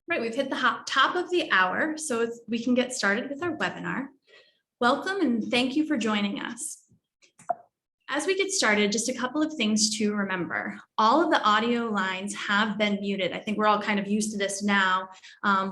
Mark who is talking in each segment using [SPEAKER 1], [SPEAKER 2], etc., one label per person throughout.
[SPEAKER 1] Right, we've hit the top of the hour, so we can get started with our webinar. Welcome and thank you for joining us. As we get started, just a couple of things to remember. All of the audio lines have been muted. I think we're all kind of used to this now,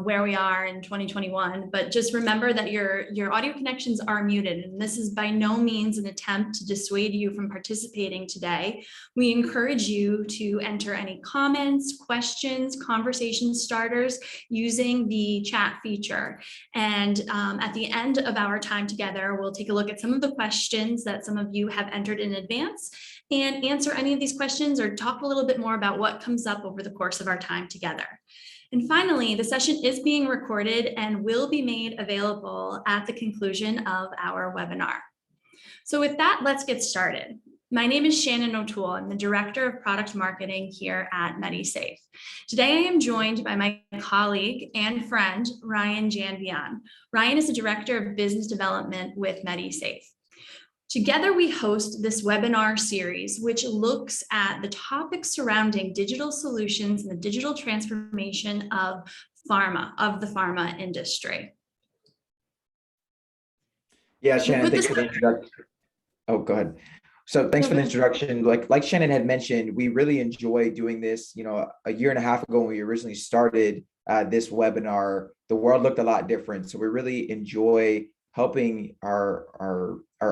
[SPEAKER 1] where we are in 2021, but just remember that your audio connections are muted, and this is by no means an attempt to dissuade you from participating today. We encourage you to enter any comments, questions, conversation starters using the chat feature. And at the end of our time together, we'll take a look at some of the questions that some of you have entered in advance and answer any of these questions or talk a little bit more about what comes up over the course of our time together. And finally, the session is being recorded and will be made available at the conclusion of our webinar. So with that, let's get started. My name is Shannon O'Toole. I'm the Director of Product Marketing here at Medisafe. Today, I am joined by my colleague and friend, Ryan Janvion. Ryan is the Director of Business Development with Medisafe. Together, we host this webinar series, which looks at the topics surrounding digital solutions and the digital transformation of the pharma industry.
[SPEAKER 2] Yeah, Shannon, thanks for the introduction. Oh, go ahead. So thanks for the introduction. Like Shannon had mentioned, we really enjoy doing this. You know, a year and a half ago when we originally started this webinar, the world looked a lot different. So we really enjoy helping our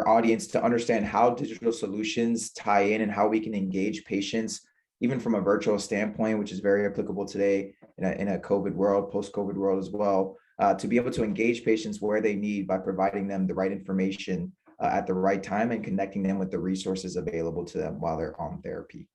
[SPEAKER 2] audience to understand how digital solutions tie in and how we can engage patients, even from a virtual standpoint, which is very applicable today in a COVID world, post-COVID world as well, to be able to engage patients where they need by providing them the right information at the right time and connecting them with the resources available to them while they're on therapy.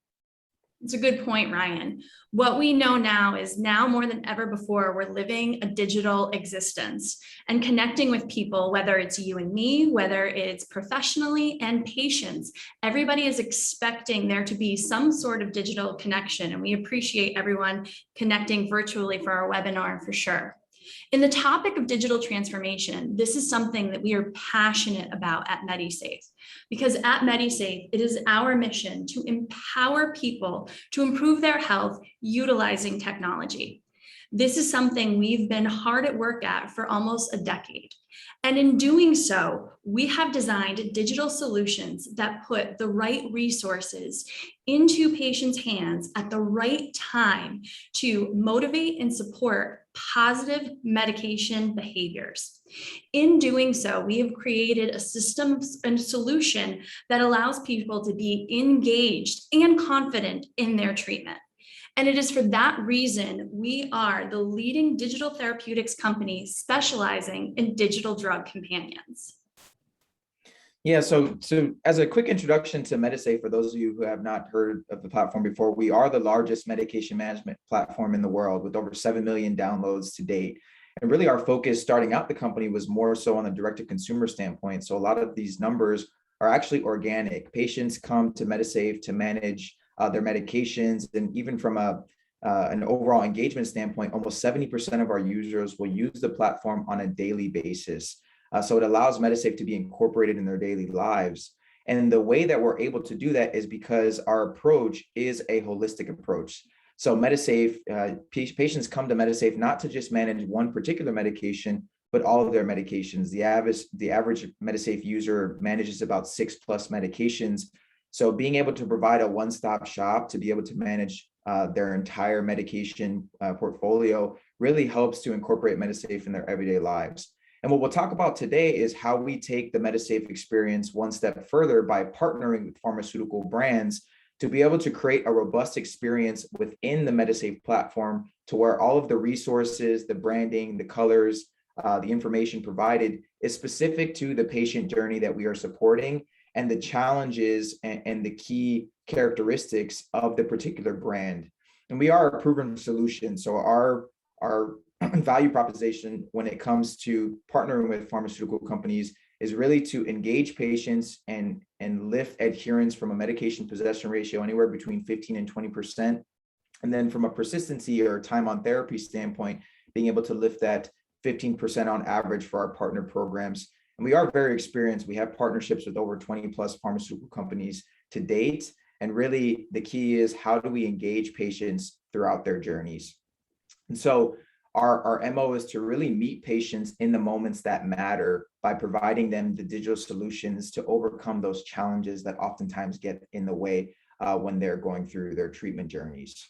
[SPEAKER 1] It's a good point, Ryan. What we know now is now more than ever before, we're living a digital existence and connecting with people, whether it's you and me, whether it's professionally and patients. Everybody is expecting there to be some sort of digital connection, and we appreciate everyone connecting virtually for our webinar for sure. In the topic of digital transformation, this is something that we are passionate about at Medisafe, because at Medisafe, it is our mission to empower people to improve their health utilizing technology. This is something we've been hard at work at for almost a decade. And in doing so, we have designed digital solutions that put the right resources into patients' hands at the right time to motivate and support positive medication behaviors. In doing so, we have created a system and solution that allows people to be engaged and confident in their treatment. And it is for that reason we are the leading digital therapeutics company specializing in digital drug companions.
[SPEAKER 2] Yeah, so as a quick introduction to Medisafe, for those of you who have not heard of the platform before, we are the largest medication management platform in the world with over 7 million downloads to date. And really our focus starting out the company was more so on the direct-to-consumer standpoint. So a lot of these numbers are actually organic. Patients come to Medisafe to manage their medications, and even from an overall engagement standpoint, almost 70% of our users will use the platform on a daily basis. So it allows Medisafe to be incorporated in their daily lives. And the way that we're able to do that is because our approach is a holistic approach. So Medisafe, patients come to Medisafe not to just manage one particular medication, but all of their medications. The average Medisafe user manages about 6+ medications. So being able to provide a one-stop shop to be able to manage their entire medication portfolio really helps to incorporate Medisafe in their everyday lives. And what we'll talk about today is how we take the Medisafe experience one step further by partnering with pharmaceutical brands to be able to create a robust experience within the Medisafe platform to where all of the resources, the branding, the colors, the information provided is specific to the patient journey that we are supporting and the challenges and the key characteristics of the particular brand. And we are a proven solution. So our value proposition when it comes to partnering with pharmaceutical companies is really to engage patients and lift adherence from a medication possession ratio anywhere between 15 and 20%. And then from a persistency or time on therapy standpoint, being able to lift that 15% on average for our partner programs. And we are very experienced. We have partnerships with over 20+ pharmaceutical companies to date. And really the key is how do we engage patients throughout their journeys? And so our MO is to really meet patients in the moments that matter by providing them the digital solutions to overcome those challenges that oftentimes get in the way when they're going through their treatment journeys.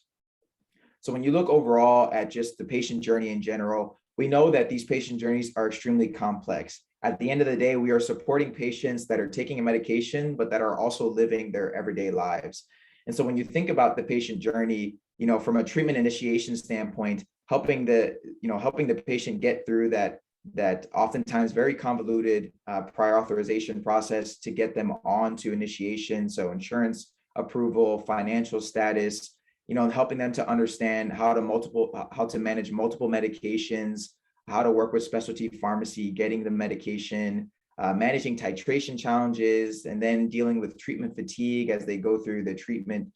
[SPEAKER 2] So when you look overall at just the patient journey in general, we know that these patient journeys are extremely complex. At the end of the day, we are supporting patients that are taking a medication, but that are also living their everyday lives. And so when you think about the patient journey, from a treatment initiation standpoint, helping the patient get through that oftentimes very convoluted prior authorization process to get them on to initiation. So insurance approval, financial status, helping them to understand how to manage multiple medications, how to work with specialty pharmacy, getting the medication, managing titration challenges, and then dealing with treatment fatigue as they go through the treatment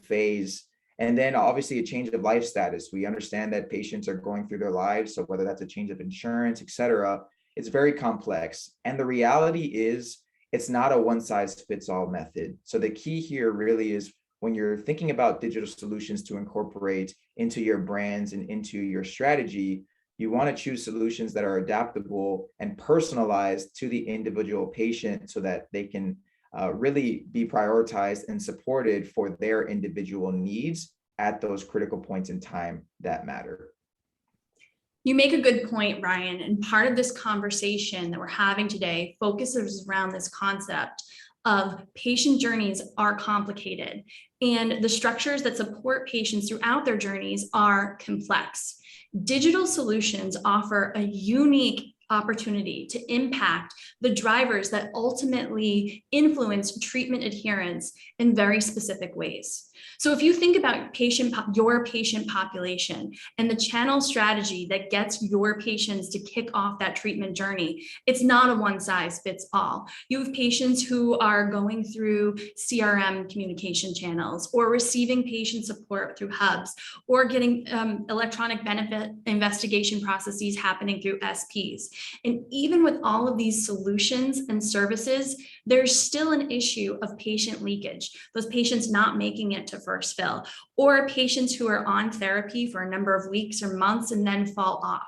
[SPEAKER 2] phase. And then obviously a change of life status. We understand that patients are going through their lives. So whether that's a change of insurance, et cetera, it's very complex. And the reality is it's not a one size fits all method. So the key here really is when you're thinking about digital solutions to incorporate into your brands and into your strategy, you want to choose solutions that are adaptable and personalized to the individual patient so that they can really be prioritized and supported for their individual needs at those critical points in time that matter.
[SPEAKER 1] You make a good point, Ryan. And part of this conversation that we're having today focuses around this concept of patient journeys are complicated and the structures that support patients throughout their journeys are complex. Digital solutions offer a unique opportunity to impact the drivers that ultimately influence treatment adherence in very specific ways. So if you think about your patient population and the channel strategy that gets your patients to kick off that treatment journey, it's not a one size fits all. You have patients who are going through CRM communication channels or receiving patient support through hubs or getting electronic benefit investigation processes happening through SPs. And even with all of these solutions and services, there's still an issue of patient leakage, those patients not making it to first fill, or patients who are on therapy for a number of weeks or months and then fall off.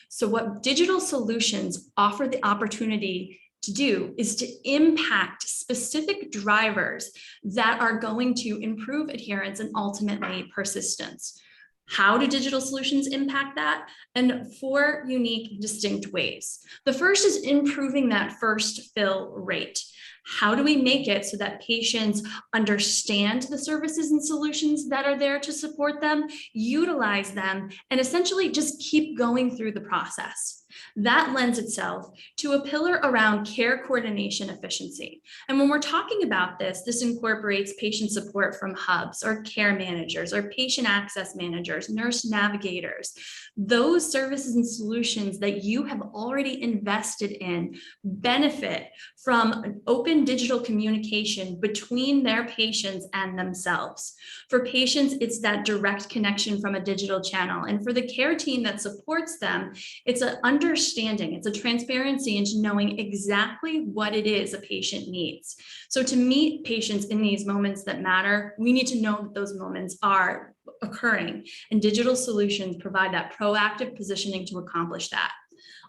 [SPEAKER 1] So what digital solutions offer the opportunity to do is to impact specific drivers that are going to improve adherence and ultimately persistence. How do digital solutions impact that? In 4 unique, distinct ways. The first is improving that first fill rate. How do we make it so that patients understand the services and solutions that are there to support them, utilize them, and essentially just keep going through the process? That lends itself to a pillar around care coordination efficiency. And when we're talking about this, this incorporates patient support from hubs or care managers or patient access managers, nurse navigators. Those services and solutions that you have already invested in benefit from an open digital communication between their patients and themselves. For patients, it's that direct connection from a digital channel. And for the care team that supports them, it's an understanding, it's a transparency into knowing exactly what it is a patient needs. So to meet patients in these moments that matter, we need to know that those moments are occurring, and digital solutions provide that proactive positioning to accomplish that.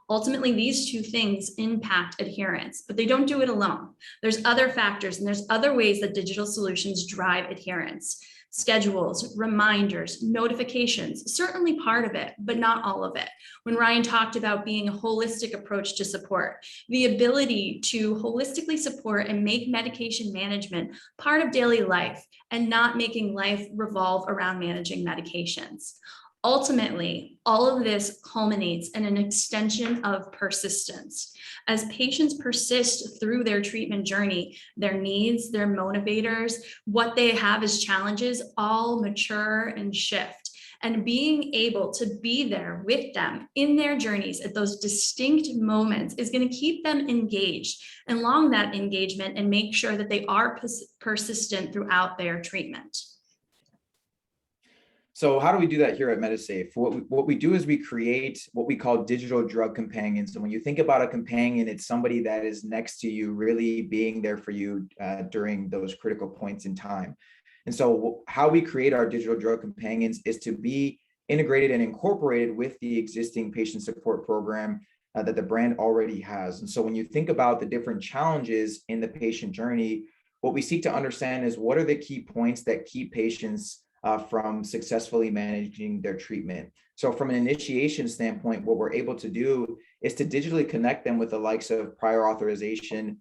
[SPEAKER 1] Ultimately, these 2 things impact adherence, but they don't do it alone. There's other factors and there's other ways that digital solutions drive adherence. Schedules, reminders, notifications, certainly part of it, but not all of it. When Ryan talked about being a holistic approach to support, the ability to holistically support and make medication management part of daily life and not making life revolve around managing medications. Ultimately, all of this culminates in an extension of persistence. As patients persist through their treatment journey, their needs, their motivators, what they have as challenges all mature and shift. And being able to be there with them in their journeys at those distinct moments is going to keep them engaged and along that engagement and make sure that they are persistent throughout their treatment.
[SPEAKER 2] So how do we do that here at Medisafe? What we do is we create what we call digital drug companions. So when you think about a companion, it's somebody that is next to you, really being there for you during those critical points in time. And so how we create our digital drug companions is to be integrated and incorporated with the existing patient support program that the brand already has. And so when you think about the different challenges in the patient journey, what we seek to understand is what are the key points that keep patients from successfully managing their treatment. So from an initiation standpoint, what we're able to do is to digitally connect them with the likes of prior authorization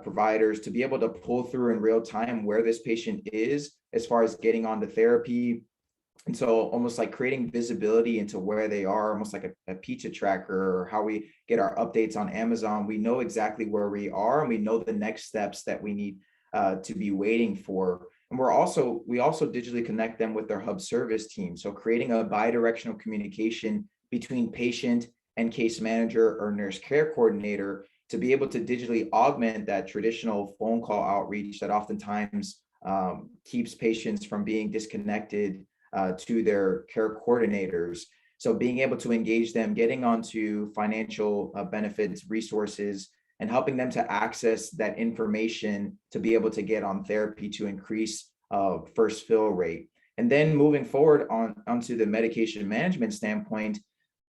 [SPEAKER 2] providers to be able to pull through in real time where this patient is as far as getting onto therapy. And so almost like creating visibility into where they are, almost like a pizza tracker, or how we get our updates on Amazon. We know exactly where we are, and we know the next steps that we need to be waiting for. And we also digitally connect them with their hub service team. So creating a bi-directional communication between patient and case manager or nurse care coordinator to be able to digitally augment that traditional phone call outreach that oftentimes keeps patients from being disconnected to their care coordinators. So being able to engage them, getting onto financial benefits, resources, and helping them to access that information to be able to get on therapy to increase first fill rate. And then moving forward onto the medication management standpoint,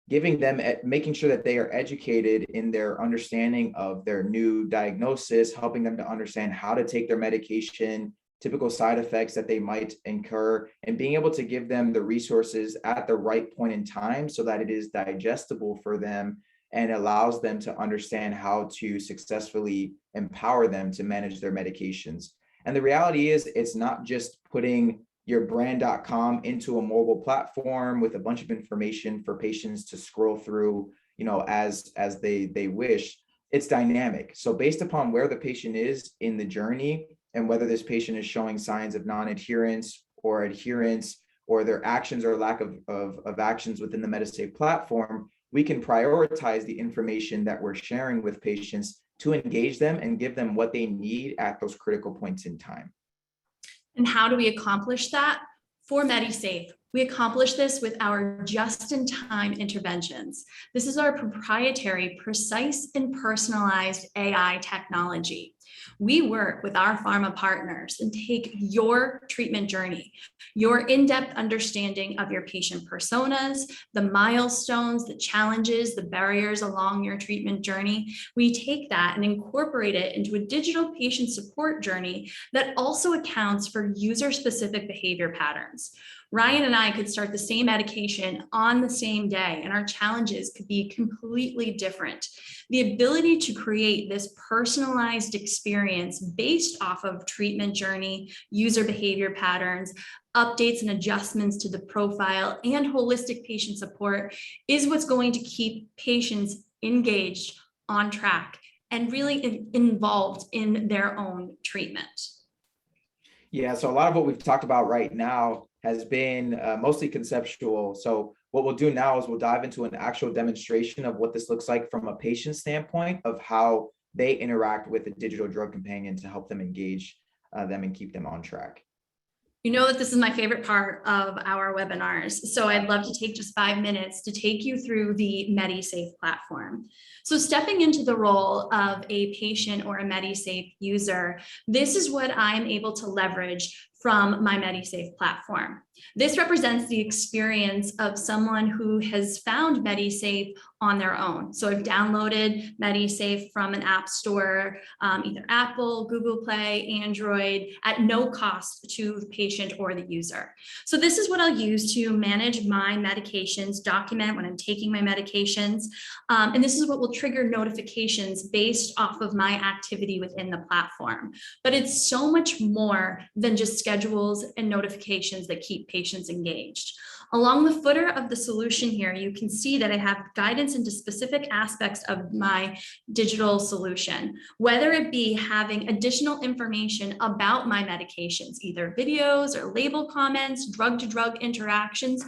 [SPEAKER 2] giving them, making sure that they are educated in their understanding of their new diagnosis, helping them to understand how to take their medication, typical side effects that they might incur, and being able to give them the resources at the right point in time so that it is digestible for them and allows them to understand how to successfully empower them to manage their medications. And the reality is, it's not just putting your brand.com into a mobile platform with a bunch of information for patients to scroll through, as they wish. It's dynamic. So based upon where the patient is in the journey and whether this patient is showing signs of non-adherence or adherence, or their actions or lack of actions within the Medisafe platform, we can prioritize the information that we're sharing with patients to engage them and give them what they need at those critical points in time.
[SPEAKER 1] And how do we accomplish that? For Medisafe, we accomplish this with our just-in-time interventions. This is our proprietary, precise, and personalized AI technology. We work with our pharma partners and take your treatment journey, your in-depth understanding of your patient personas, the milestones, the challenges, the barriers along your treatment journey. We take that and incorporate it into a digital patient support journey that also accounts for user-specific behavior patterns. Ryan and I could start the same medication on the same day, and our challenges could be completely different. The ability to create this personalized experience based off of treatment journey, user behavior patterns, updates and adjustments to the profile, and holistic patient support is what's going to keep patients engaged, on track, and really involved in their own treatment.
[SPEAKER 2] Yeah, so a lot of what we've talked about right now has been mostly conceptual. So what we'll do now is we'll dive into an actual demonstration of what this looks like from a patient standpoint of how they interact with a digital drug companion to help them engage them and keep them on track.
[SPEAKER 1] You know that this is my favorite part of our webinars, so I'd love to take just 5 minutes to take you through the Medisafe platform. So stepping into the role of a patient or a Medisafe user, this is what I'm able to leverage from my Medisafe platform. This represents the experience of someone who has found Medisafe on their own. So I've downloaded Medisafe from an app store, either Apple, Google Play, Android, at no cost to the patient or the user. So this is what I'll use to manage my medications, document when I'm taking my medications, and this is what will trigger notifications based off of my activity within the platform. But it's so much more than just schedules and notifications that keep patients engaged. Along the footer of the solution here, you can see that I have guidance into specific aspects of my digital solution, whether it be having additional information about my medications, either videos or label comments, drug-to-drug interactions,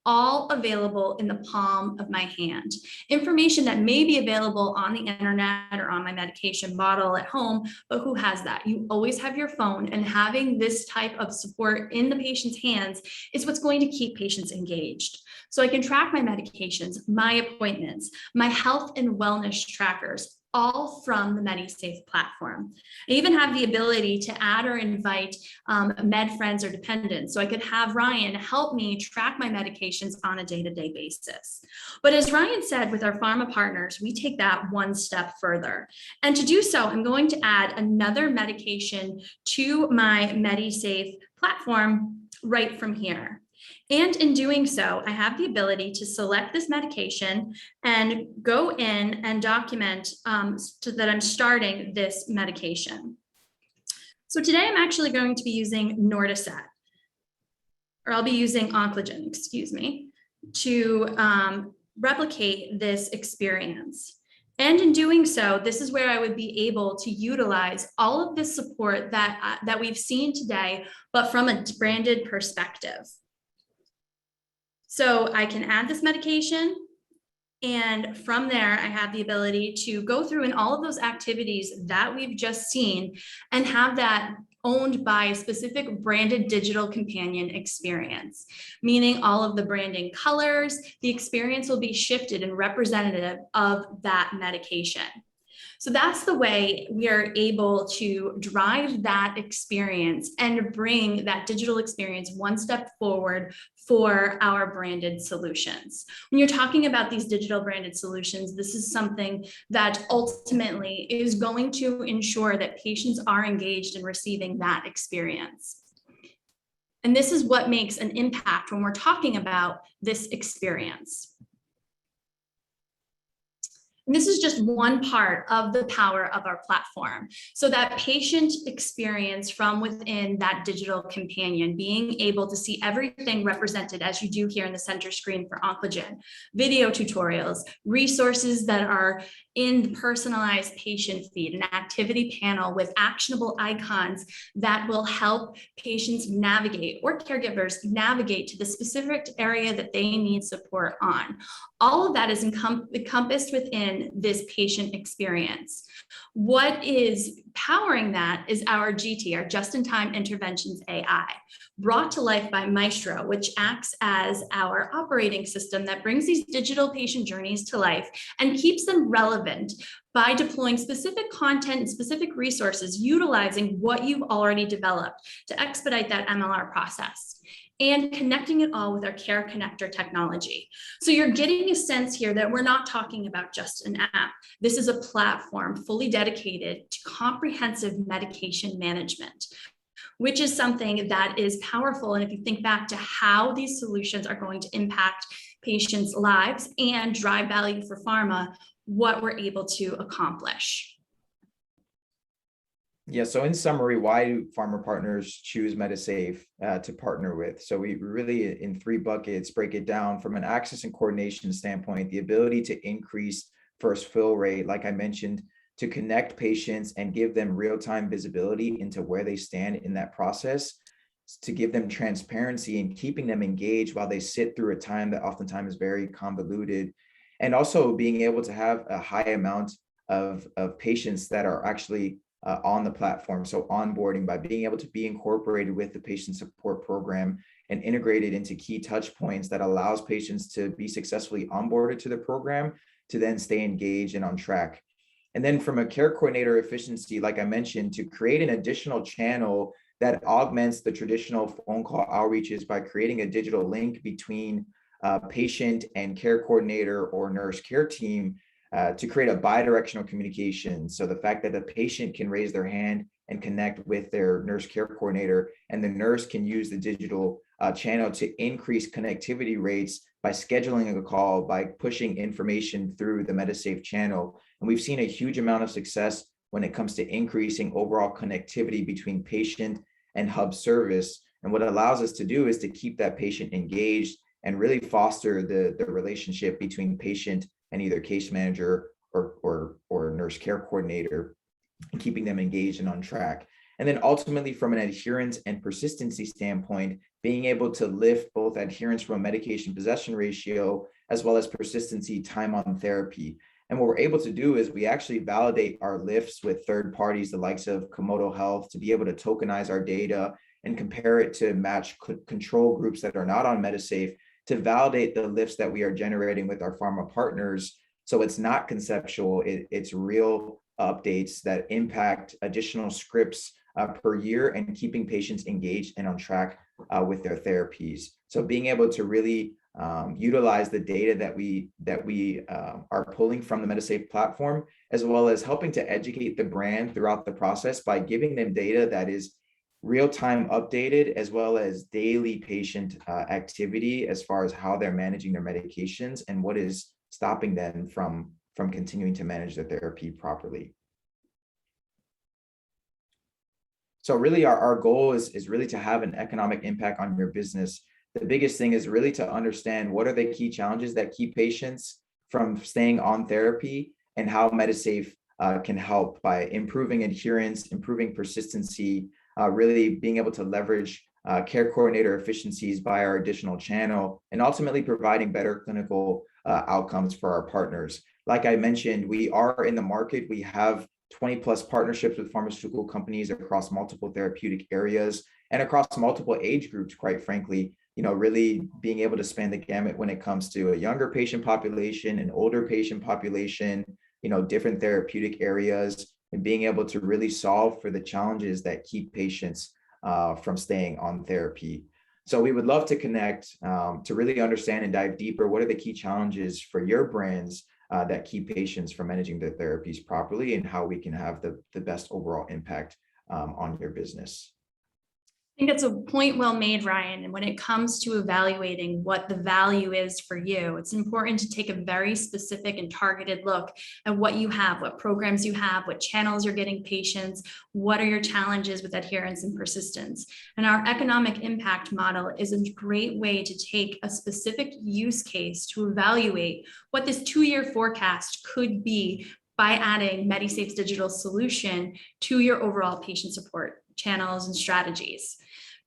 [SPEAKER 1] all available in the palm of my hand. Information that may be available on the internet or on my medication bottle at home, but who has that? You always have your phone, and having this type of support in the patient's hands is what's going to keep patients engaged. So I can track my medications, my appointments, my health and wellness trackers, all from the Medisafe platform. I even have the ability to add or invite med friends or dependents. So I could have Ryan help me track my medications on a day-to-day basis. But as Ryan said, with our pharma partners, we take that one step further. And to do so, I'm going to add another medication to my Medisafe platform right from here. And in doing so, I have the ability to select this medication and go in and document so that I'm starting this medication. So today I'm actually going to be using Nordicet, or I'll be using Onclogen, excuse me, to replicate this experience. And in doing so, this is where I would be able to utilize all of this support that we've seen today, but from a branded perspective. So I can add this medication, and from there, I have the ability to go through in all of those activities that we've just seen and have that owned by a specific branded digital companion experience, meaning all of the branding colors, the experience will be shifted and representative of that medication. So that's the way we are able to drive that experience and bring that digital experience one step forward for our branded solutions. When you're talking about these digital branded solutions, this is something that ultimately is going to ensure that patients are engaged in receiving that experience. And this is what makes an impact when we're talking about this experience. And this is just one part of the power of our platform. So that patient experience from within that digital companion, being able to see everything represented as you do here in the center screen for Onclogen, video tutorials, resources that are in the personalized patient feed, an activity panel with actionable icons that will help patients navigate or caregivers navigate to the specific area that they need support on. All of that is encompassed within this patient experience. What is powering that is our GT, our just-in-time interventions AI, brought to life by Maestro, which acts as our operating system that brings these digital patient journeys to life and keeps them relevant by deploying specific content and specific resources, utilizing what you've already developed to expedite that MLR process, and connecting it all with our Care Connector technology. So you're getting a sense here that we're not talking about just an app. This is a platform fully dedicated to comprehensive medication management, which is something that is powerful. And if you think back to how these solutions are going to impact patients' lives and drive value for pharma, what we're able to accomplish.
[SPEAKER 2] Yeah, so in summary, why do pharma partners choose Medisafe to partner with? So we really, in 3 buckets, break it down from an access and coordination standpoint, the ability to increase first fill rate, like I mentioned, to connect patients and give them real-time visibility into where they stand in that process, to give them transparency and keeping them engaged while they sit through a time that oftentimes is very convoluted, and also being able to have a high amount of patients that are actually on the platform. So onboarding by being able to be incorporated with the patient support program and integrated into key touch points that allows patients to be successfully onboarded to the program to then stay engaged and on track. And then from a care coordinator efficiency, like I mentioned, to create an additional channel that augments the traditional phone call outreaches by creating a digital link between patient and care coordinator or nurse care team to create a bi-directional communication. So the fact that the patient can raise their hand and connect with their nurse care coordinator, and the nurse can use the digital channel to increase connectivity rates by scheduling a call, by pushing information through the Medisafe channel. And we've seen a huge amount of success when it comes to increasing overall connectivity between patient and hub service. And what it allows us to do is to keep that patient engaged and really foster the relationship between patient and either case manager or nurse care coordinator, and keeping them engaged and on track. And then ultimately, from an adherence and persistency standpoint, being able to lift both adherence from a medication possession ratio as well as persistency time on therapy. And what we're able to do is we actually validate our lifts with third parties, the likes of Komodo Health, to be able to tokenize our data and compare it to match control groups that are not on Medisafe, to validate the lifts that we are generating with our pharma partners, So it's not conceptual, it's real updates that impact additional scripts per year and keeping patients engaged and on track with their therapies. So being able to really utilize the data that we are pulling from the Medisafe platform, as well as helping to educate the brand throughout the process by giving them data that is real-time updated, as well as daily patient activity as far as how they're managing their medications and what is stopping them from continuing to manage their therapy properly. So really our goal is really to have an economic impact on your business. The biggest thing is really to understand what are the key challenges that keep patients from staying on therapy, and how Medisafe can help by improving adherence, improving persistency, really being able to leverage care coordinator efficiencies by our additional channel, and ultimately providing better clinical outcomes for our partners. Like I mentioned, we are in the market. We have 20 plus partnerships with pharmaceutical companies across multiple therapeutic areas and across multiple age groups, quite frankly, really being able to span the gamut when it comes to a younger patient population, an older patient population, different therapeutic areas, and being able to really solve for the challenges that keep patients from staying on therapy. So we would love to connect to really understand and dive deeper. What are the key challenges for your brands that keep patients from managing their therapies properly, and how we can have the best overall impact on your business?
[SPEAKER 1] I think it's a point well made, Ryan. And when it comes to evaluating what the value is for you, it's important to take a very specific and targeted look at what you have, what programs you have, what channels you're getting patients, what are your challenges with adherence and persistence. And our economic impact model is a great way to take a specific use case to evaluate what this 2-year forecast could be by adding Medisafe's digital solution to your overall patient support channels and strategies.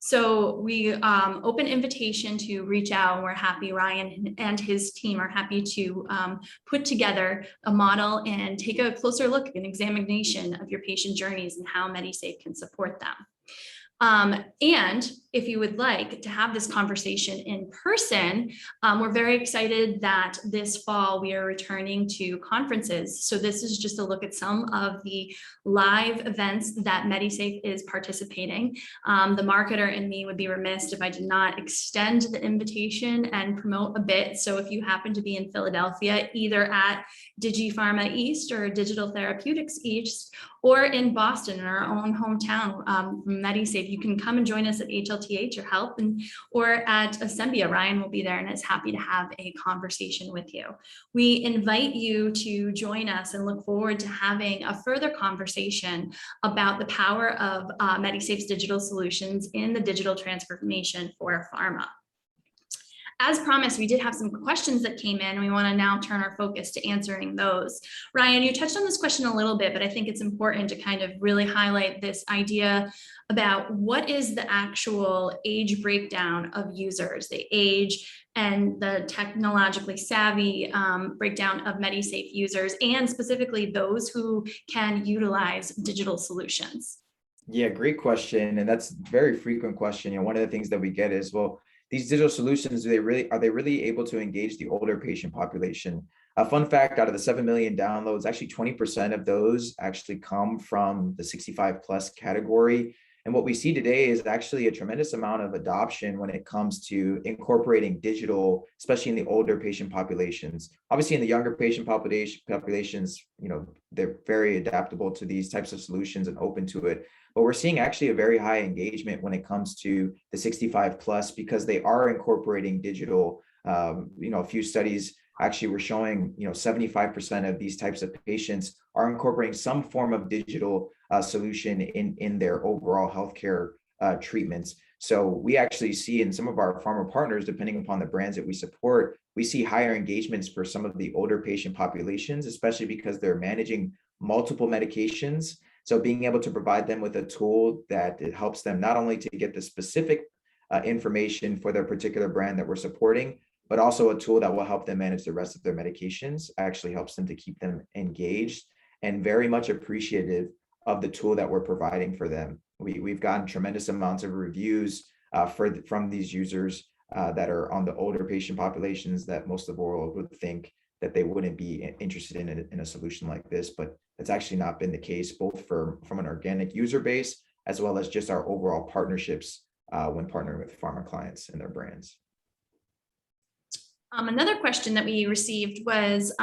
[SPEAKER 1] So we open invitation to reach out. We're happy, Ryan and his team are happy to put together a model and take a closer look, an examination of your patient journeys and how Medisafe can support them. And if you would like to have this conversation in person, we're very excited that this fall we are returning to conferences. So this is just a look at some of the live events that Medisafe is participating. The marketer in me would be remiss if I did not extend the invitation and promote a bit. So if you happen to be in Philadelphia, either at DigiPharma East or Digital Therapeutics East, or in Boston, in our own hometown, Medisafe, you can come and join us at HLTH or HELP, or at Assembia. Ryan will be there and is happy to have a conversation with you. We invite you to join us and look forward to having a further conversation about the power of Medisafe's digital solutions in the digital transformation for pharma. As promised, we did have some questions that came in. We want to now turn our focus to answering those. Ryan, you touched on this question a little bit, but I think it's important to kind of really highlight this idea about what is the actual age breakdown of users, the age and the technologically savvy breakdown of Medisafe users, and specifically those who can utilize digital solutions.
[SPEAKER 2] Yeah, great question. And that's a very frequent question. One of the things that we get is, well, these digital solutions, are they really able to engage the older patient population? A fun fact, out of the 7 million downloads, actually 20% of those actually come from the 65 plus category. And what we see today is actually a tremendous amount of adoption when it comes to incorporating digital, especially in the older patient populations. Obviously, in the younger patient populations, they're very adaptable to these types of solutions and open to it. But we're seeing actually a very high engagement when it comes to the 65 plus, because they are incorporating digital. A few studies actually were showing, 75% of these types of patients are incorporating some form of digital solution in their overall healthcare treatments. So we actually see in some of our pharma partners, depending upon the brands that we support, we see higher engagements for some of the older patient populations, especially because they're managing multiple medications. So being able to provide them with a tool that it helps them not only to get the specific information for their particular brand that we're supporting, but also a tool that will help them manage the rest of their medications, actually helps them to keep them engaged and very much appreciative of the tool that we're providing for them. We've gotten tremendous amounts of reviews from these users that are on the older patient populations that most of the world would think that they wouldn't be interested in a solution like this, but that's actually not been the case, both from an organic user base, as well as just our overall partnerships when partnering with pharma clients and their brands.
[SPEAKER 1] Another question that we received was,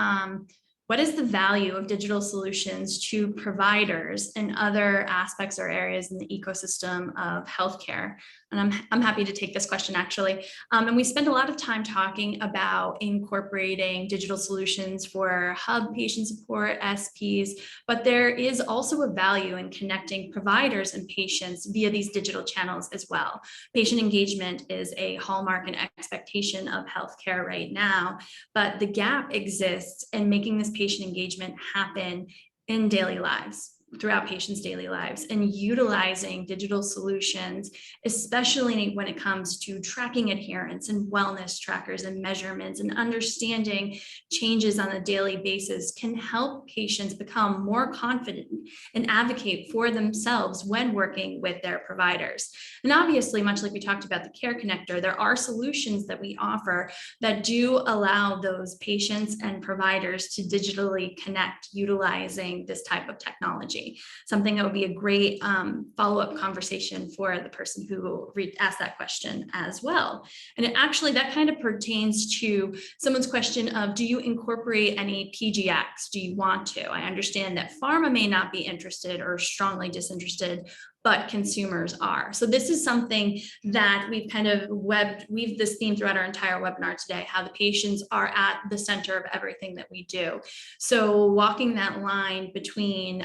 [SPEAKER 1] what is the value of digital solutions to providers and other aspects or areas in the ecosystem of healthcare? And I'm happy to take this question, actually. And we spend a lot of time talking about incorporating digital solutions for hub patient support, SPs, but there is also a value in connecting providers and patients via these digital channels as well. Patient engagement is a hallmark and expectation of healthcare right now, but the gap exists in making this patient engagement happen in daily lives, throughout patients' daily lives, and utilizing digital solutions, especially when it comes to tracking adherence and wellness trackers and measurements and understanding changes on a daily basis, can help patients become more confident and advocate for themselves when working with their providers. And obviously, much like we talked about the Care Connector, there are solutions that we offer that do allow those patients and providers to digitally connect utilizing this type of technology. Something that would be a great follow-up conversation for the person who asked that question as well. And that kind of pertains to someone's question of, do you incorporate any PGX? Do you want to? I understand that pharma may not be interested or strongly disinterested, but consumers are. So this is something that we've kind of weaved this theme throughout our entire webinar today, how the patients are at the center of everything that we do. So walking that line between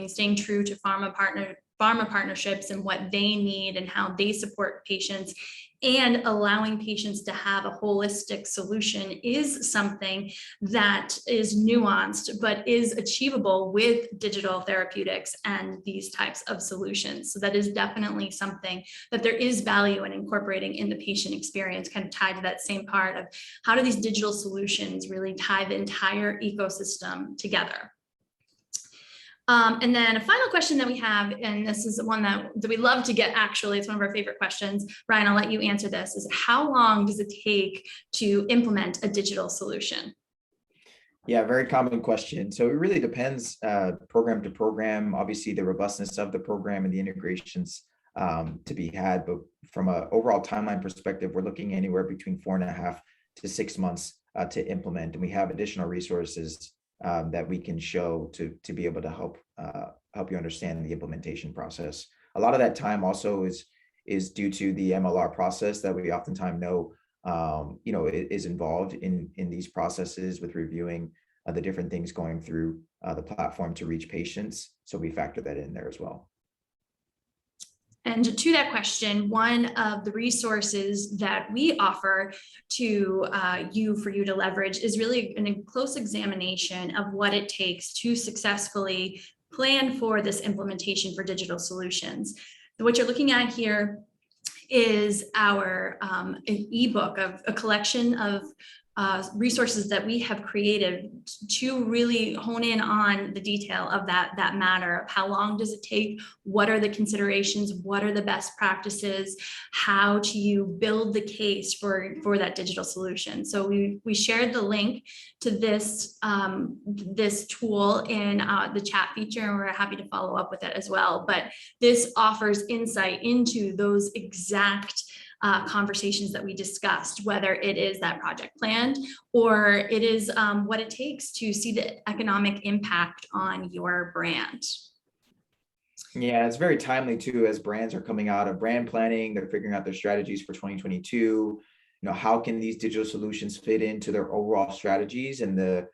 [SPEAKER 1] staying true to pharma partnerships and what they need and how they support patients, and allowing patients to have a holistic solution is something that is nuanced, but is achievable with digital therapeutics and these types of solutions. So that is definitely something that there is value in incorporating in the patient experience, kind of tied to that same part of how do these digital solutions really tie the entire ecosystem together. And then a final question that we have, and this is the one that we love to get, actually, it's one of our favorite questions. Ryan, I'll let you answer this, is how long does it take to implement a digital solution?
[SPEAKER 2] Yeah, very common question. So it really depends program to program, obviously the robustness of the program and the integrations to be had. But from an overall timeline perspective, we're looking anywhere between 4.5 to 6 months to implement. And we have additional resources that we can show to be able to help you understand the implementation process. A lot of that time also is due to the MLR process that we oftentimes know is involved in these processes with reviewing the different things going through the platform to reach patients. So we factor that in there as well.
[SPEAKER 1] And to that question, one of the resources that we offer to for you to leverage is really a close examination of what it takes to successfully plan for this implementation for digital solutions. What you're looking at here is our an ebook of a collection of resources that we have created to really hone in on the detail of that matter of how long does it take, what are the considerations, what are the best practices, how do you build the case for that digital solution. So we shared the link to this this tool in the chat feature, and we're happy to follow up with it as well. But this offers insight into those exact conversations that we discussed, whether it is that project planned or it is what it takes to see the economic impact on your brand.
[SPEAKER 2] Yeah, it's very timely too, as brands are coming out of brand planning, they're figuring out their strategies for 2022. How can these digital solutions fit into their overall strategies and the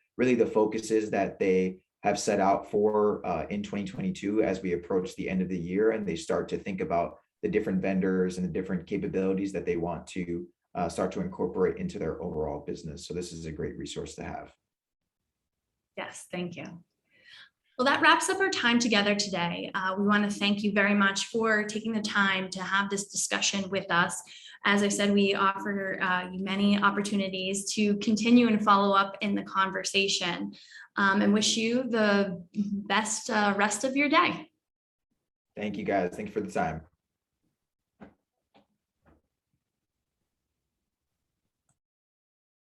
[SPEAKER 2] focuses that they have set out for in 2022 as we approach the end of the year, and they start to think about the different vendors and the different capabilities that they want to start to incorporate into their overall business. So this is a great resource to have.
[SPEAKER 1] Yes, thank you. Well, that wraps up our time together today. We want to thank you very much for taking the time to have this discussion with us. As I said, we offer you many opportunities to continue and follow up in the conversation, and wish you the best rest of your day.
[SPEAKER 2] Thank you, guys. Thank you for the time.